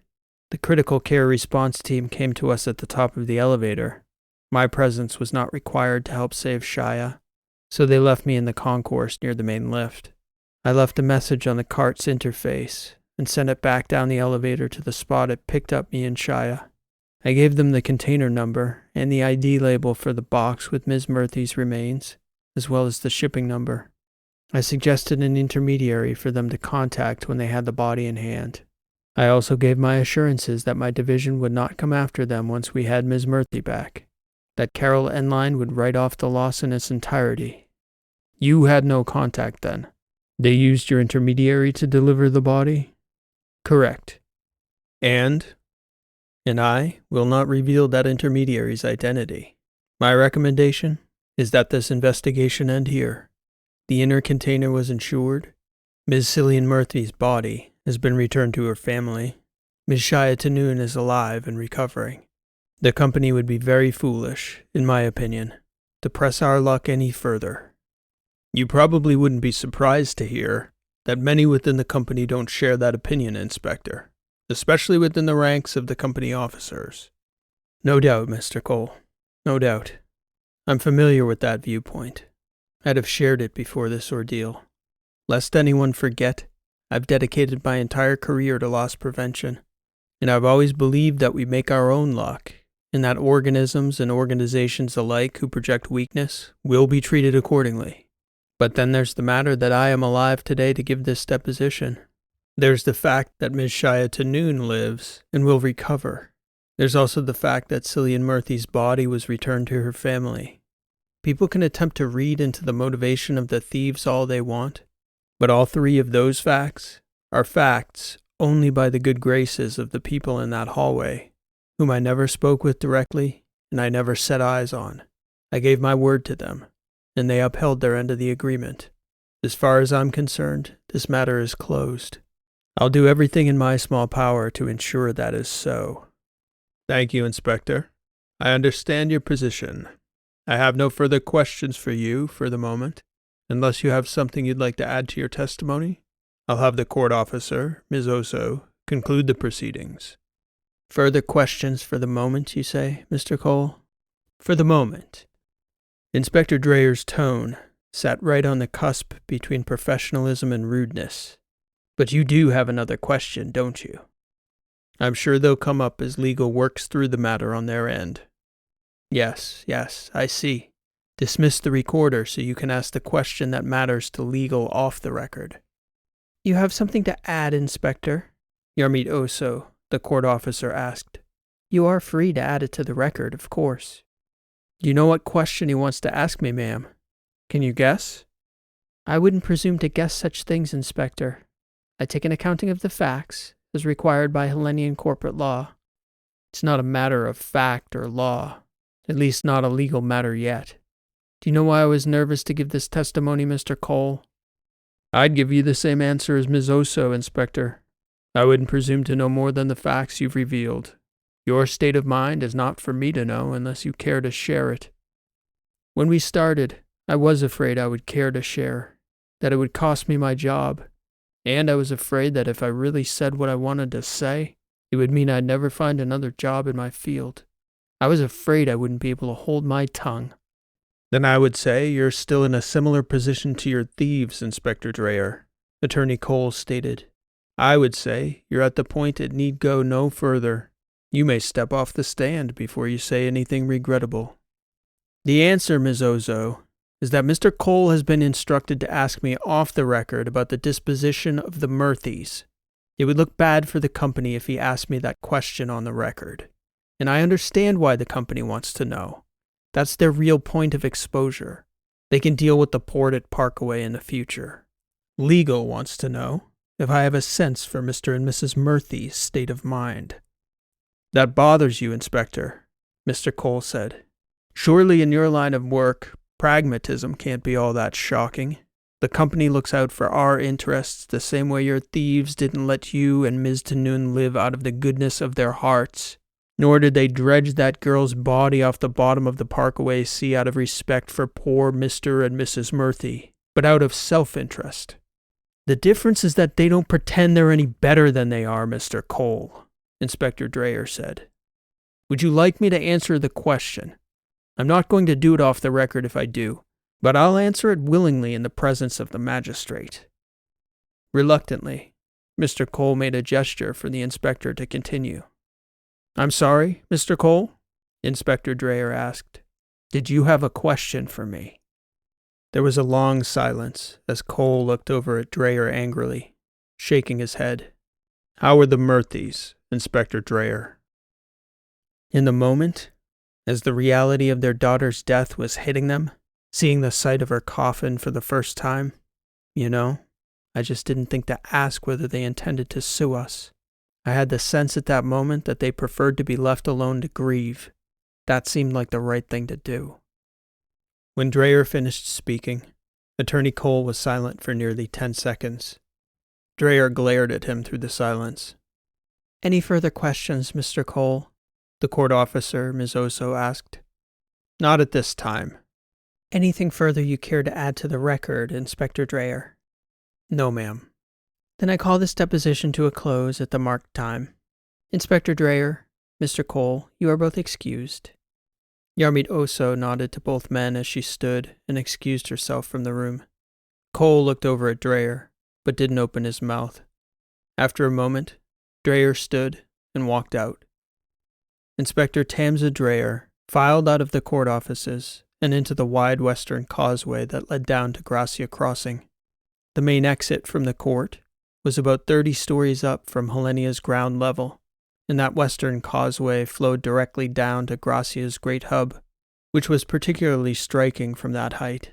The critical care response team came to us at the top of the elevator. My presence was not required to help save Shia, so they left me in the concourse near the main lift. I left a message on the cart's interface and sent it back down the elevator to the spot it picked up me and Shia. I gave them the container number and the ID label for the box with Ms. Murthy's remains, as well as the shipping number. I suggested an intermediary for them to contact when they had the body in hand. I also gave my assurances that my division would not come after them once we had Ms. Murthy back, that Carol Enline would write off the loss in its entirety. You had no contact then. They used your intermediary to deliver the body? Correct. And I will not reveal that intermediary's identity. My recommendation is that this investigation end here. The inner container was insured. Ms. Cillian Murthy's body has been returned to her family. Ms. Shia Tanoon is alive and recovering. The company would be very foolish, in my opinion, to press our luck any further. You probably wouldn't be surprised to hear that many within the company don't share that opinion, Inspector, especially within the ranks of the company officers. No doubt, Mr. Cole. No doubt. I'm familiar with that viewpoint. I'd have shared it before this ordeal. Lest anyone forget, I've dedicated my entire career to loss prevention, and I've always believed that we make our own luck, and that organisms and organizations alike who project weakness will be treated accordingly. But then there's the matter that I am alive today to give this deposition. There's the fact that Ms. Shia Tanoon lives and will recover. There's also the fact that Cillian Murthy's body was returned to her family. People can attempt to read into the motivation of the thieves all they want, but all three of those facts are facts only by the good graces of the people in that hallway, whom I never spoke with directly and I never set eyes on. I gave my word to them, and they upheld their end of the agreement. As far as I'm concerned, this matter is closed. I'll do everything in my small power to ensure that is so. Thank you, Inspector. I understand your position. I have no further questions for you for the moment. Unless you have something you'd like to add to your testimony, I'll have the court officer, Ms. Oso, conclude the proceedings. Further questions for the moment, you say, Mr. Cole? For the moment. Inspector Dreyer's tone sat right on the cusp between professionalism and rudeness. But you do have another question, don't you? I'm sure they'll come up as legal works through the matter on their end. Yes, I see. Dismiss the recorder so you can ask the question that matters to legal off the record. You have something to add, Inspector? Yarmit Oso, the court officer, asked. You are free to add it to the record, of course. You know what question he wants to ask me, ma'am? Can you guess? I wouldn't presume to guess such things, Inspector. I take an accounting of the facts, as required by Hellenian corporate law. It's not a matter of fact or law, at least not a legal matter yet. Do you know why I was nervous to give this testimony, Mr. Cole? I'd give you the same answer as Ms. Oso, Inspector. I wouldn't presume to know more than the facts you've revealed. Your state of mind is not for me to know unless you care to share it. When we started, I was afraid I would care to share, that it would cost me my job, and I was afraid that if I really said what I wanted to say, it would mean I'd never find another job in my field. I was afraid I wouldn't be able to hold my tongue. Then I would say you're still in a similar position to your thieves, Inspector Dreyer, Attorney Cole stated. I would say you're at the point it need go no further. You may step off the stand before you say anything regrettable. The answer, Ms. Ozo, is that Mr. Cole has been instructed to ask me off the record about the disposition of the Murthys. It would look bad for the company if he asked me that question on the record. And I understand why the company wants to know. That's their real point of exposure. They can deal with the port at Parkaway in the future. Legal wants to know if I have a sense for Mr. and Mrs. Murthy's state of mind. That bothers you, Inspector, Mr. Cole said. Surely in your line of work, pragmatism can't be all that shocking. The company looks out for our interests the same way your thieves didn't let you and Ms. Tanun live out of the goodness of their hearts. Nor did they dredge that girl's body off the bottom of the Parkaway Sea out of respect for poor Mr. and Mrs. Murphy, but out of self-interest. The difference is that they don't pretend they're any better than they are, Mr. Cole, Inspector Dreyer said. Would you like me to answer the question? I'm not going to do it off the record if I do, but I'll answer it willingly in the presence of the magistrate. Reluctantly, Mr. Cole made a gesture for the inspector to continue. I'm sorry, Mr. Cole? Inspector Dreyer asked. Did you have a question for me? There was a long silence as Cole looked over at Dreyer angrily, shaking his head. How were the Murphys, Inspector Dreyer? In the moment, as the reality of their daughter's death was hitting them, seeing the sight of her coffin for the first time, I just didn't think to ask whether they intended to sue us. I had the sense at that moment that they preferred to be left alone to grieve. That seemed like the right thing to do. When Dreyer finished speaking, Attorney Cole was silent for nearly 10 seconds. Dreyer glared at him through the silence. Any further questions, Mr. Cole? The court officer, Ms. Oso, asked. Not at this time. Anything further you care to add to the record, Inspector Dreyer? No, ma'am. Then I call this deposition to a close at the marked time. Inspector Dreyer, Mr. Cole, you are both excused. Yarmit Oso nodded to both men as she stood and excused herself from the room. Cole looked over at Dreyer, but didn't open his mouth. After a moment, Dreyer stood and walked out. Inspector Tamza Dreyer filed out of the court offices and into the wide western causeway that led down to Gracia Crossing. The main exit from the court was about 30 stories up from Helenia's ground level, and that western causeway flowed directly down to Gracia's great hub, which was particularly striking from that height.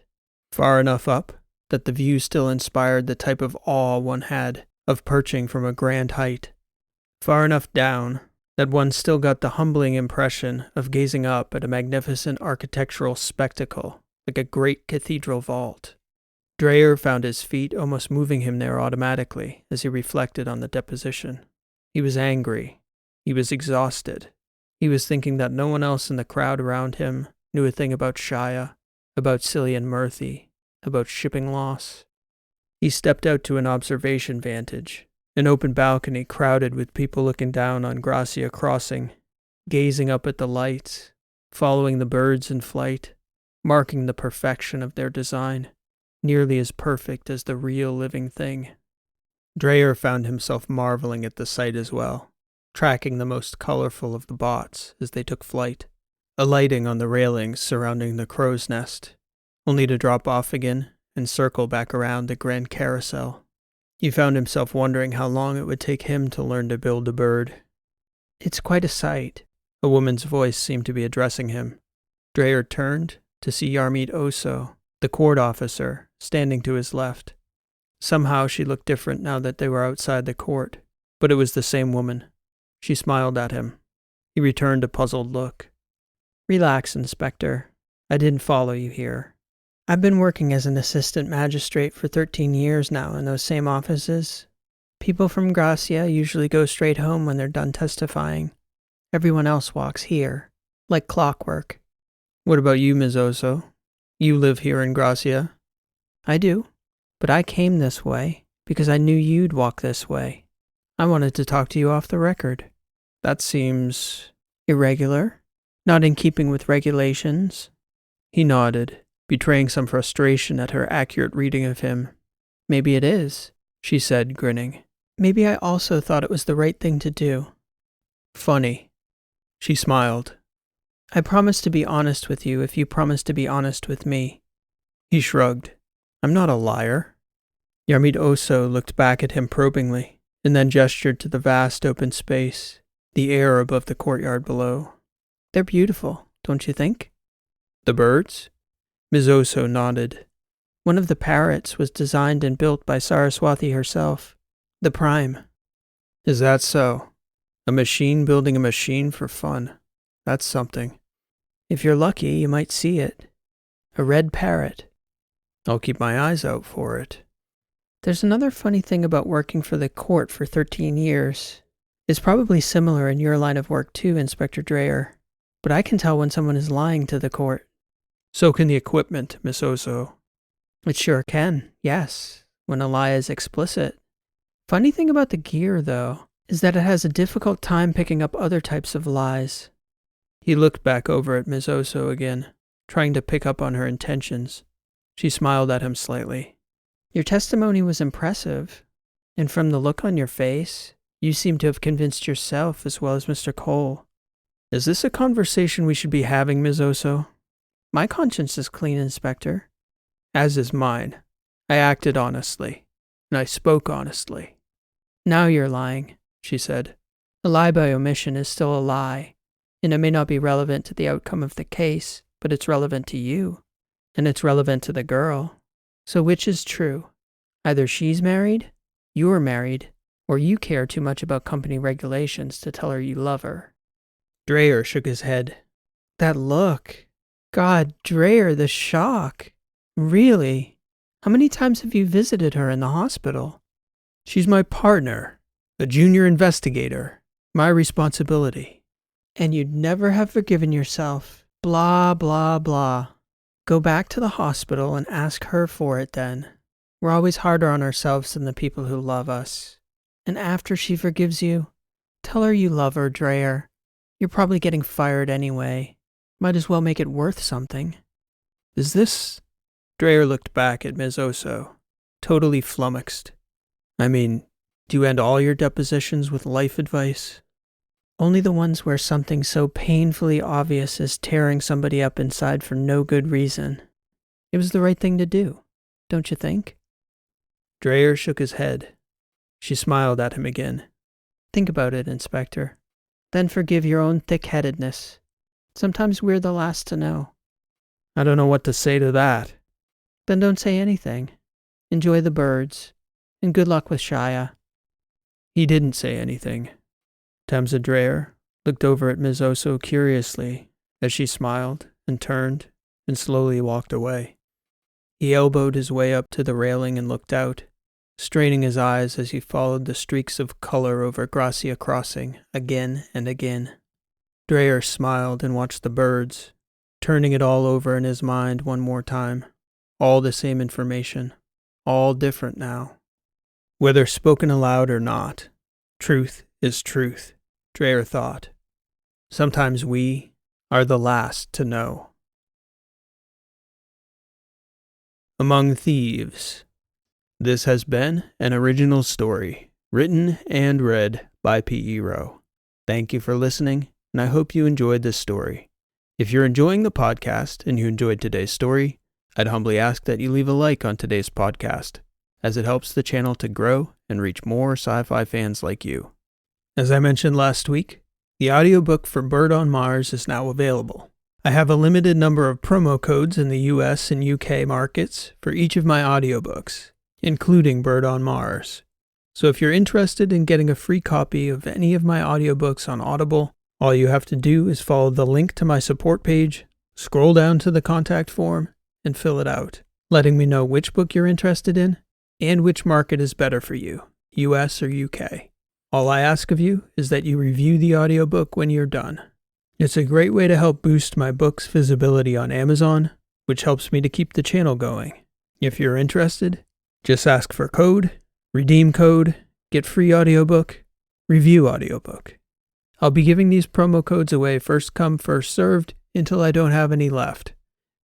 Far enough up that the view still inspired the type of awe one had of perching from a grand height. Far enough down that one still got the humbling impression of gazing up at a magnificent architectural spectacle like a great cathedral vault. Dreyer found his feet almost moving him there automatically as he reflected on the deposition. He was angry. He was exhausted. He was thinking that no one else in the crowd around him knew a thing about Shia, about Cillian Murphy, about shipping loss. He stepped out to an observation vantage, an open balcony crowded with people looking down on Gracia Crossing, gazing up at the lights, following the birds in flight, marking the perfection of their design, nearly as perfect as the real living thing. Dreyer found himself marveling at the sight as well, tracking the most colorful of the bots as they took flight, alighting on the railings surrounding the crow's nest, only to drop off again and circle back around the grand carousel. He found himself wondering how long it would take him to learn to build a bird. It's quite a sight. A woman's voice seemed to be addressing him. Dreyer turned to see Yarmit Oso, the court officer, standing to his left. Somehow she looked different now that they were outside the court, but it was the same woman. She smiled at him. He returned a puzzled look. Relax, Inspector. I didn't follow you here. I've been working as an assistant magistrate for 13 years now in those same offices. People from Gracia usually go straight home when they're done testifying. Everyone else walks here, like clockwork. What about you, Ms. Oso? You live here in Gracia? I do, but I came this way because I knew you'd walk this way. I wanted to talk to you off the record. That seems irregular, not in keeping with regulations. He nodded, betraying some frustration at her accurate reading of him. Maybe it is, she said, grinning. Maybe I also thought it was the right thing to do. Funny. She smiled. I promise to be honest with you if you promise to be honest with me. He shrugged. I'm not a liar. Yarmit Oso looked back at him probingly, and then gestured to the vast open space, the air above the courtyard below. They're beautiful, don't you think? The birds? Ms. Oso nodded. One of the parrots was designed and built by Saraswati herself, the Prime. Is that so? A machine building a machine for fun. That's something. If you're lucky, you might see it. A red parrot. I'll keep my eyes out for it. There's another funny thing about working for the court for 13 years. It's probably similar in your line of work too, Inspector Dreyer. But I can tell when someone is lying to the court. So can the equipment, Miss Oso. It sure can, yes, when a lie is explicit. Funny thing about the gear, though, is that it has a difficult time picking up other types of lies. He looked back over at Miss Oso again, trying to pick up on her intentions. She smiled at him slightly. Your testimony was impressive, and from the look on your face, you seem to have convinced yourself as well as Mr. Cole. Is this a conversation we should be having, Ms. Oso? My conscience is clean, Inspector. As is mine. I acted honestly, and I spoke honestly. Now you're lying, she said. A lie by omission is still a lie, and it may not be relevant to the outcome of the case, but it's relevant to you, and it's relevant to the girl. So which is true? Either she's married, you're married, or you care too much about company regulations to tell her you love her. Dreyer shook his head. That look. God, Dreyer, the shock. Really? How many times have you visited her in the hospital? She's my partner, a junior investigator. My responsibility. And you'd never have forgiven yourself. Blah, blah, blah. Go back to the hospital and ask her for it then. We're always harder on ourselves than the people who love us. And after she forgives you, tell her you love her, Dreyer. You're probably getting fired anyway. Might as well make it worth something. Is this... Dreyer looked back at Ms. Oso, totally flummoxed. I mean, do you end all your depositions with life advice? Only the ones where something so painfully obvious as tearing somebody up inside for no good reason. It was the right thing to do, don't you think? Dreyer shook his head. She smiled at him again. Think about it, Inspector. Then forgive your own thick-headedness. Sometimes we're the last to know. I don't know what to say to that. Then don't say anything. Enjoy the birds. And good luck with SFIA. He didn't say anything. Tamsin Dreyer looked over at Ms. Oso curiously as she smiled and turned and slowly walked away. He elbowed his way up to the railing and looked out, straining his eyes as he followed the streaks of color over Gracia Crossing again and again. Dreyer smiled and watched the birds, turning it all over in his mind one more time. All the same information, all different now. Whether spoken aloud or not, truth is truth, Dreyer thought. Sometimes we are the last to know. Among Thieves. This has been an original story, written and read by P.E. Rowe. Thank you for listening, and I hope you enjoyed this story. If you're enjoying the podcast and you enjoyed today's story, I'd humbly ask that you leave a like on today's podcast, as it helps the channel to grow and reach more sci-fi fans like you. As I mentioned last week, the audiobook for Bird on Mars is now available. I have a limited number of promo codes in the US and UK markets for each of my audiobooks, including Bird on Mars. So if you're interested in getting a free copy of any of my audiobooks on Audible, all you have to do is follow the link to my support page, scroll down to the contact form, and fill it out, letting me know which book you're interested in and which market is better for you, US or UK. All I ask of you is that you review the audiobook when you're done. It's a great way to help boost my book's visibility on Amazon, which helps me to keep the channel going. If you're interested, just ask for code, redeem code, get free audiobook, review audiobook. I'll be giving these promo codes away first come, first served until I don't have any left.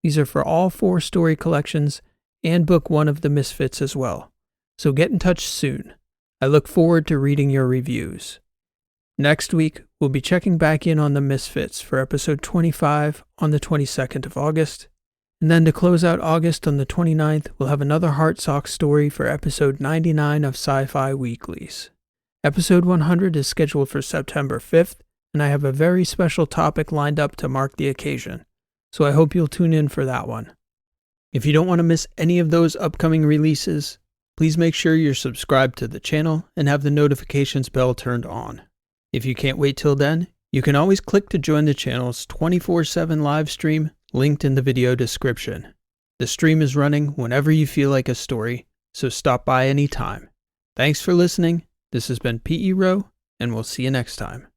These are for all 4 story collections and book 1 of the Misfits as well. So get in touch soon. I look forward to reading your reviews. Next week, we'll be checking back in on the Misfits for episode 25 on the 22nd of August. And then to close out August on the 29th, we'll have another Heartsock story for episode 99 of Sci-Fi Weeklies. Episode 100 is scheduled for September 5th, and I have a very special topic lined up to mark the occasion. So I hope you'll tune in for that one. If you don't want to miss any of those upcoming releases, please make sure you're subscribed to the channel and have the notifications bell turned on. If you can't wait till then, you can always click to join the channel's 24/7 live stream linked in the video description. The stream is running whenever you feel like a story, so stop by anytime. Thanks for listening. This has been P.E. Rowe, and we'll see you next time.